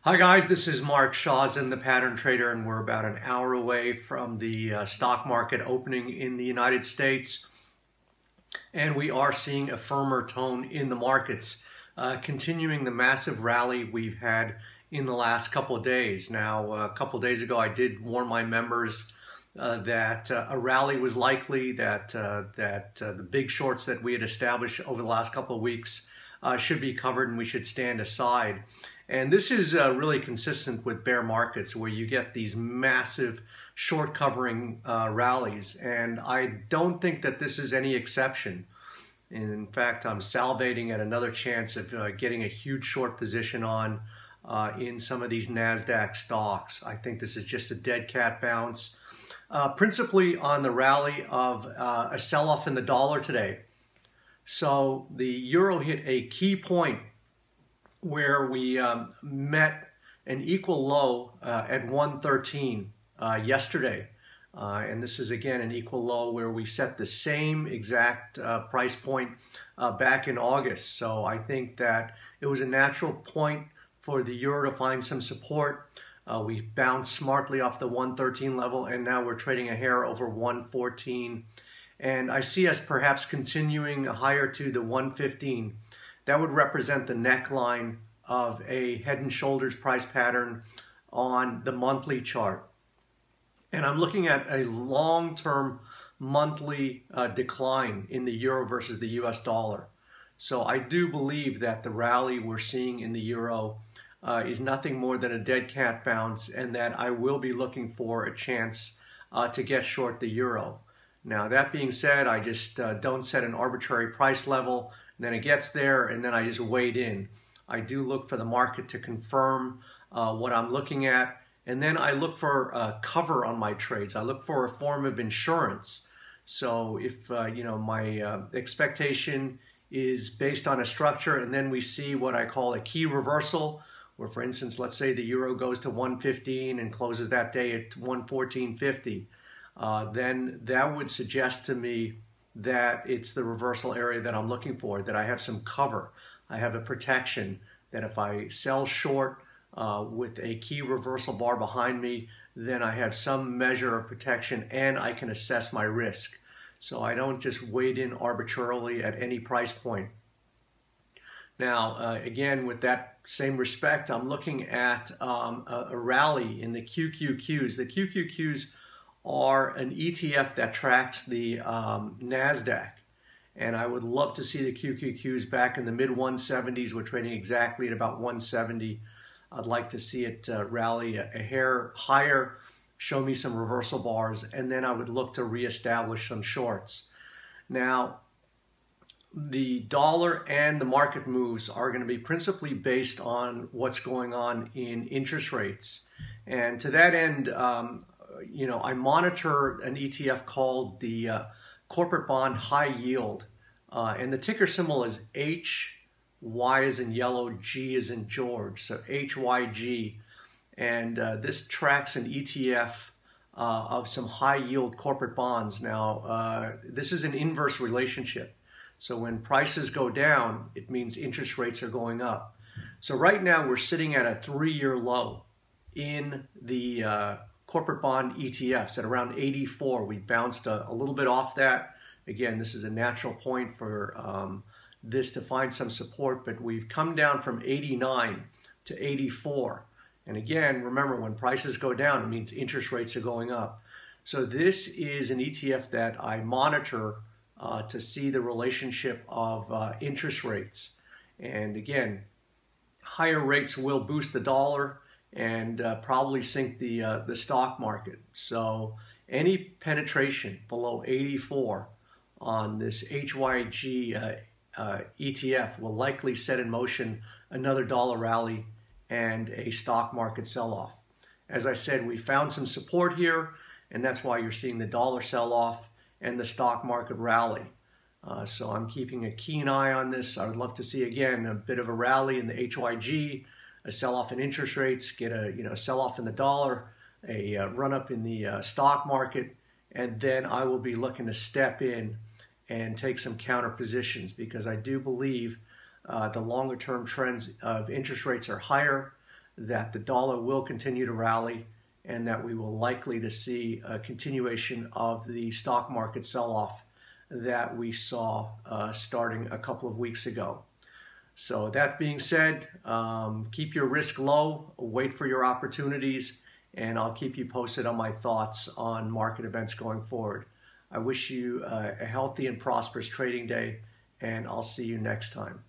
Hi guys, this is Mark Shawson, the Pattern Trader, and we're about an hour away from the stock market opening in the United States. And we are seeing a firmer tone in the markets, continuing the massive rally we've had in the last couple of days. Now, a couple of days ago, I did warn my members that a rally was likely, that the big shorts that we had established over the last couple of weeks should be covered and we should stand aside. And this is really consistent with bear markets where you get these massive short covering rallies. And I don't think that this is any exception. In fact, I'm salivating at another chance of getting a huge short position on in some of these NASDAQ stocks. I think this is just a dead cat bounce, principally on the rally of a sell-off in the dollar today. So the euro hit a key point where we met an equal low at 113 yesterday. And this is again an equal low where we set the same exact price point back in August. So I think that it was a natural point for the euro to find some support. We bounced smartly off the 113 level and now we're trading a hair over 114. And I see us perhaps continuing higher to the 115. That would represent the neckline of a head and shoulders price pattern on the monthly chart. And I'm looking at a long-term monthly decline in the euro versus the US dollar. So I do believe that the rally we're seeing in the euro is nothing more than a dead cat bounce, and that I will be looking for a chance to get short the euro. Now, that being said, I just don't set an arbitrary price level, and then it gets there, and then I just wade in. I do look for the market to confirm what I'm looking at, and then I look for cover on my trades. I look for a form of insurance. So if my expectation is based on a structure, and then we see what I call a key reversal, where, for instance, let's say the euro goes to 115 and closes that day at 114.50. Then that would suggest to me that it's the reversal area that I'm looking for, that I have some cover. I have a protection that if I sell short with a key reversal bar behind me, then I have some measure of protection and I can assess my risk. So I don't just wade in arbitrarily at any price point. Now, again, with that same respect, I'm looking at a rally in the QQQs. The QQQs are an ETF that tracks the NASDAQ. And I would love to see the QQQs back in the mid 170s. We're trading exactly at about 170. I'd like to see it rally a hair higher, show me some reversal bars, and then I would look to reestablish some shorts. Now, the dollar and the market moves are going to be principally based on what's going on in interest rates. And to that end, I monitor an ETF called the Corporate Bond High Yield, and the ticker symbol is H, Y as in yellow, G as in George, so HYG. And this tracks an ETF of some high yield corporate bonds. Now, this is an inverse relationship. So when prices go down, it means interest rates are going up. So right now we're sitting at a 3-year low in the corporate bond ETFs at around 84. We bounced a little bit off that. Again, this is a natural point for this to find some support, but we've come down from 89 to 84. And again, remember, when prices go down, it means interest rates are going up. So this is an ETF that I monitor to see the relationship of interest rates. And again, higher rates will boost the dollar and probably sink the stock market. So any penetration below 84 on this HYG ETF will likely set in motion another dollar rally and a stock market sell-off. As I said, we found some support here, and that's why you're seeing the dollar sell-off and the stock market rally. So I'm keeping a keen eye on this. I would love to see, again, a bit of a rally in the HYG, a sell-off in interest rates, get a sell-off in the dollar, a run-up in the stock market, and then I will be looking to step in and take some counter positions, because I do believe the longer-term trends of interest rates are higher that the dollar will continue to rally and that we will likely to see a continuation of the stock market sell-off that we saw starting a couple of weeks ago. So that being said, keep your risk low, wait for your opportunities, and I'll keep you posted on my thoughts on market events going forward. I wish you a healthy and prosperous trading day, and I'll see you next time.